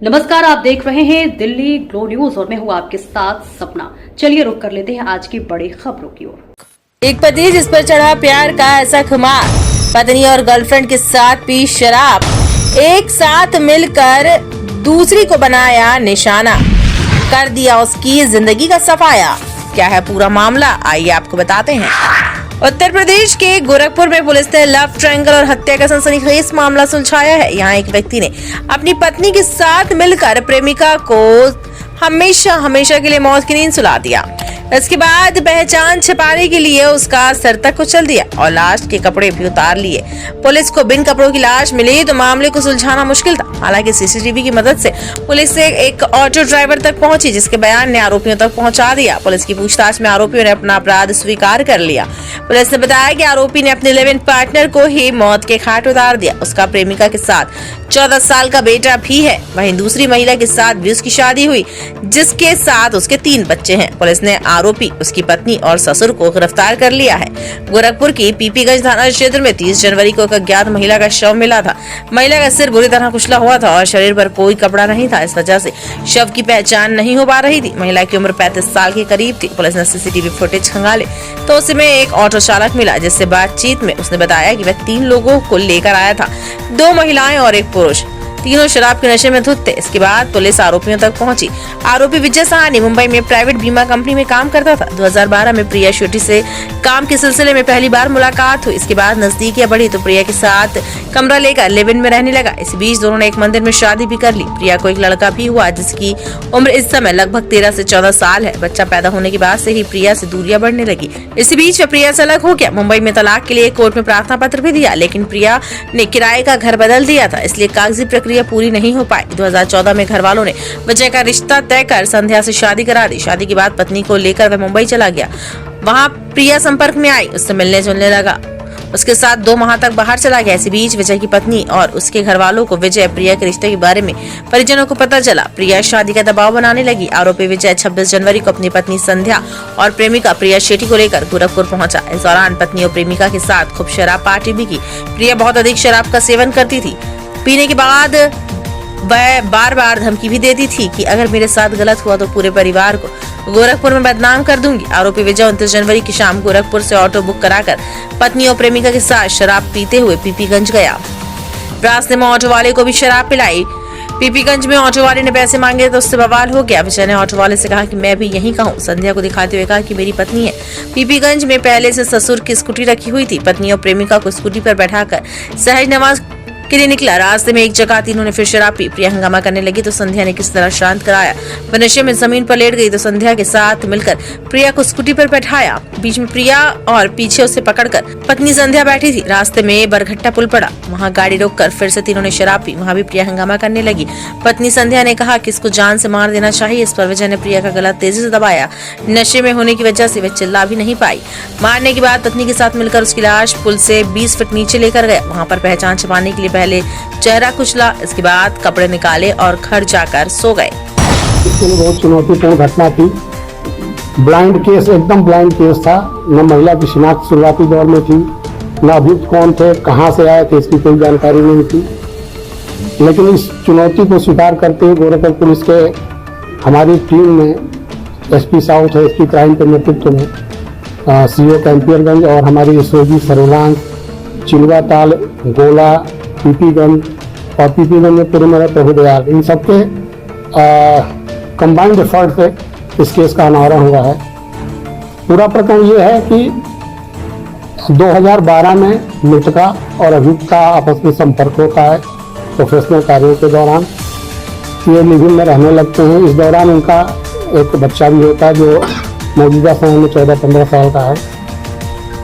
नमस्कार, आप देख रहे हैं दिल्ली ग्लो न्यूज और मैं हूं आपके साथ सपना। चलिए रुक कर लेते हैं आज की बड़ी खबरों की ओर। एक पति जिस पर चढ़ा प्यार का ऐसा खुमार, पत्नी और गर्लफ्रेंड के साथ पी शराब, एक साथ मिलकर दूसरी को बनाया निशाना, कर दिया उसकी जिंदगी का सफाया। क्या है पूरा मामला, आइए आपको बताते हैं। उत्तर प्रदेश के गोरखपुर में पुलिस ने लव ट्रायंगल और हत्या का सनसनीखेज मामला सुलझाया है। यहाँ एक व्यक्ति ने अपनी पत्नी के साथ मिलकर प्रेमिका को हमेशा के लिए मौत की नींद सुला दिया। इसके बाद पहचान छिपाने के लिए उसका सर तक कुचल दिया और लाश के कपड़े भी उतार लिए। पुलिस को बिन कपड़ों की लाश मिली तो मामले को सुलझाना मुश्किल था। हालांकि सीसीटीवी की मदद से पुलिस एक ऑटो ड्राइवर तक पहुंची, जिसके बयान ने आरोपियों तक पहुंचा दिया। पुलिस की पूछताछ में आरोपियों ने अपना अपराध स्वीकार कर लिया। पुलिस ने बताया कि आरोपी ने अपने लिव इन पार्टनर को ही मौत के घाट उतार दिया। उसका प्रेमिका के साथ 14 साल का बेटा भी है। वहीं दूसरी महिला के साथ भी उसकी शादी हुई, जिसके साथ उसके 3 बच्चे हैं। पुलिस ने आरोपी, उसकी पत्नी और ससुर को गिरफ्तार कर लिया है। गोरखपुर की पीपीगंज थाना क्षेत्र में 30 जनवरी को एक अज्ञात महिला का शव मिला था। महिला का सिर बुरी तरह कुचला हुआ था और शरीर पर कोई कपड़ा नहीं था। इस वजह से शव की पहचान नहीं हो पा रही थी। महिला की उम्र 35 साल के करीब थी। पुलिस ने सीसीटीवी फुटेज खंगाले तो उसमें एक ऑटो चालक मिला, जिससे बातचीत में उसने बताया कि वह 3 लोगों को लेकर आया था, 2 महिलाएं और एक पुरुष। तीनों शराब के नशे में धुत थे। इसके बाद पुलिस आरोपियों तक पहुंची। आरोपी विजय सहानी मुंबई में प्राइवेट बीमा कंपनी में काम करता था। 2012 में प्रिया शेट्टी से काम के सिलसिले में पहली बार मुलाकात हुई। इसके बाद नजदीकियां बढ़ी तो प्रिया के साथ कमरा लेकर लिव इन में रहने लगा। इस बीच दोनों ने एक मंदिर में शादी भी कर ली। प्रिया को एक लड़का भी हुआ, जिसकी उम्र इस समय लगभग 13 से 14 साल है। बच्चा पैदा होने के बाद से ही प्रिया से दूरियां बढ़ने लगी। इसी बीच वह प्रिया से अलग हो गया। मुंबई में तलाक के लिए कोर्ट में प्रार्थना पत्र भी दिया, लेकिन प्रिया ने किराए का घर बदल दिया था, इसलिए कागजी प्रक्रिया पूरी नहीं हो पाई। 2014 में घर वालों ने विजय का रिश्ता तय कर संध्या से शादी करा दी। शादी के बाद पत्नी को लेकर वह मुंबई चला गया। वहां प्रिया संपर्क में आई, उससे मिलने जुलने लगा। उसके साथ 2 माह तक बाहर चला गया। इसी बीच विजय की पत्नी और उसके घर वालों को विजय प्रिया के रिश्ते के बारे में परिजनों को पता चला। प्रिया शादी का दबाव बनाने लगी। आरोपी विजय 26 जनवरी को अपनी पत्नी संध्या और प्रेमिका प्रिया शेट्टी को लेकर गोरखपुर पहुंचा। इस दौरान पत्नी और प्रेमिका के साथ खूब शराब पार्टी भी की। प्रिया बहुत अधिक शराब का सेवन करती थी। पीने के बाद वह बार-बार धमकी भी देती थी कि अगर मेरे साथ गलत हुआ तो पूरे परिवार को गोरखपुर में बदनाम कर दूंगी। आरोपी विजय 29 जनवरी की शाम गोरखपुर से ऑटो बुक कराकर पत्नी और प्रेमिका के साथ शराब पीते हुए पीपीगंज गया। रास्ते में ऑटो वाले को भी शराब पिलाई। पीपीगंज में ऑटो वाले ने पैसे मांगे तो उससे बवाल हो गया। विजय ने ऑटो वाले से कहा कि मैं भी यहीं का हूं। संध्या को दिखाते हुए कहा कि मेरी पत्नी है। पीपीगंज में पहले से ससुर की स्कूटी रखी हुई थी। पत्नी और प्रेमिका को स्कूटी पर बैठाकर सहज नमाज के लिए निकला। रास्ते में एक जगह तीनों ने फिर शराब पी। प्रिया हंगामा करने लगी तो संध्या ने किस तरह शांत कराया। वह नशे में जमीन पर लेट गई तो संध्या के साथ मिलकर प्रिया को स्कूटी पर बैठाया। बीच में प्रिया और पीछे उसे पकड़कर पत्नी संध्या बैठी थी। रास्ते में बरघट्टा पुल पड़ा, वहां गाड़ी रोककर फिर से तीनों ने शराब पी। वहां भी प्रिया हंगामा करने लगी। पत्नी संध्या ने कहा कि इसको जान से मार देना चाहिए। इस पर विजय ने प्रिया का गला तेजी से दबाया। नशे में होने की वजह से वह चिल्ला भी नहीं पाई। मारने के बाद पत्नी के साथ मिलकर उसकी लाश पुल से 20 फीट नीचे लेकर गया। वहां पर पहचान छिपाने के लिए पहले चेहरा कुचला, इसके बाद कपड़े निकाले और घर जाकर सो गए। इसके लिए बहुत चुनौतीपूर्ण घटना थी। ब्लाइंड केस, एकदम ब्लाइंड केस था। न महिला की शिनाख्त शुरुआती दौर में थी, न अभियुक्त कौन थे, कहां से आए थे, इसकी कोई जानकारी नहीं थी। लेकिन इस चुनौती को स्वीकार करते हुए गोरखपुर पुलिस के हमारी टीम में एसपी साउथ है, एसपी क्राइम के नेतृत्व में सीओ कैंपियरगंज और हमारी एसओजी सर्विलांस, चिलवा ताल, गोला, पीपीगंज और पीपीगंज में पूरे मेरा प्रभुदयाल, इन सबके कंबाइंड एफर्ट से इस केस का अनावरण हुआ है। पूरा प्रकरण ये है कि 2012 में मृतका और अभियुक्त का आपस में संपर्क होता है प्रोफेशनल कार्यों के दौरान। ये लिव इन में रहने लगते हैं। इस दौरान उनका एक बच्चा भी होता है जो मौजूदा समय में 14-15 साल का है।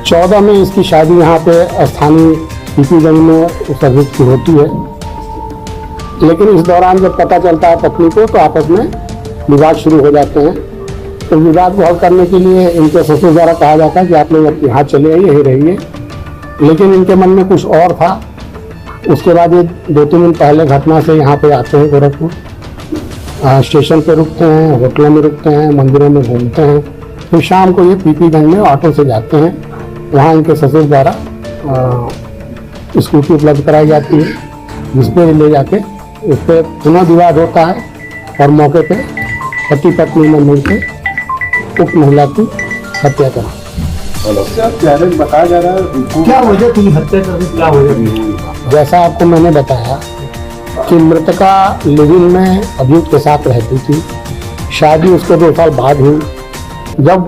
14 में इसकी शादी यहाँ पे स्थानीय पीपीगंज में उस अभियुक्त की होती है। लेकिन इस दौरान जब पता चलता है पत्नी को तो आपस में विवाद शुरू हो जाते हैं। तो विवाद को हल करने के लिए इनके ससुर द्वारा कहा जाता है कि आप लोग अपने यहाँ चले आइए, यहीं रहिए। लेकिन इनके मन में कुछ और था। उसके बाद ये 2-3 दिन पहले घटना से यहाँ पे आते हैं गोरखपुर, स्टेशन पे रुकते हैं, होटलों में रुकते हैं, मंदिरों में घूमते हैं। फिर शाम को ये पीपीगंज में ऑटो से जाते हैं। वहाँ इनके ससुर द्वारा स्कूटी उपलब्ध कराई जाती है, जिस पे ले जाके उस पर पुनः विवाद होता है और मौके पे पति पत्नी ने मिलकर उक्त महिला की हत्या कर बताया जा रहा है क्या वजह थी हत्या करने की, क्या वजह थी? जैसा आपको मैंने बताया कि मृतका लिव-इन में अभियुक्त के साथ रहती थी। शादी उसको 2 साल बाद हुई। जब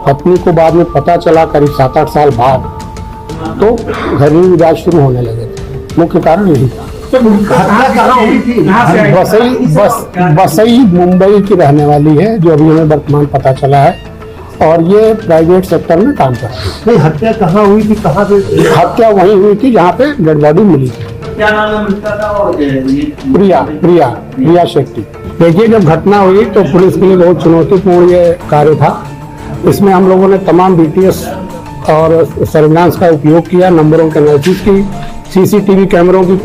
पत्नी को बाद में पता चला करीब 7-8 साल बाद, तो घरेलू विवाद शुरू होने लगे थे। मुख्य कारण यही था। हत्या कहाँ हुई थी? बसई मुंबई की रहने वाली है, जो अभी हमें वर्तमान पता चला है, और ये प्राइवेट सेक्टर में काम करती है। नहीं, हत्या कहाँ हुई थी, कहाँ पे? हत्या वहीं हुई थी जहाँ पे डेड बॉडी मिली थी। क्या नाम है मृतका का? और प्रिया शेट्टी। देखिए, जब घटना हुई तो पुलिस के लिए बहुत चुनौतीपूर्ण ये कार्य था। इसमें हम लोगों ने तमाम BTS और सर्विलांस का उपयोग किया, नंबरों के एनालिसिस की, CCTV कैमरों की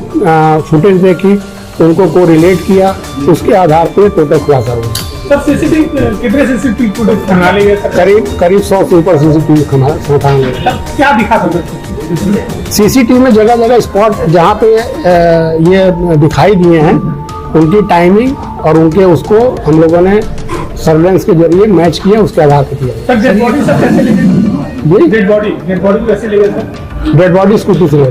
फुटेज देखी, उनको को रिलेट किया, उसके आधार पर टोटल खुलासा हुआ। कितने CCTV फुटेज खंगाल लिए? करीब 100 से ऊपर CCTV खंगाल लिए। क्या दिखा सकते? CCTV में जगह जगह स्पॉट जहाँ पे ये दिखाई दिए हैं, उनकी टाइमिंग और उनके उसको हम लोगों ने सर्वेलेंस के जरिए मैच किया, उसके आधार पर किया। डेड बॉडी सब कैसे ले गए? डेड बॉडी कैसे ले गए सर? डेड बॉडी स्कूटी से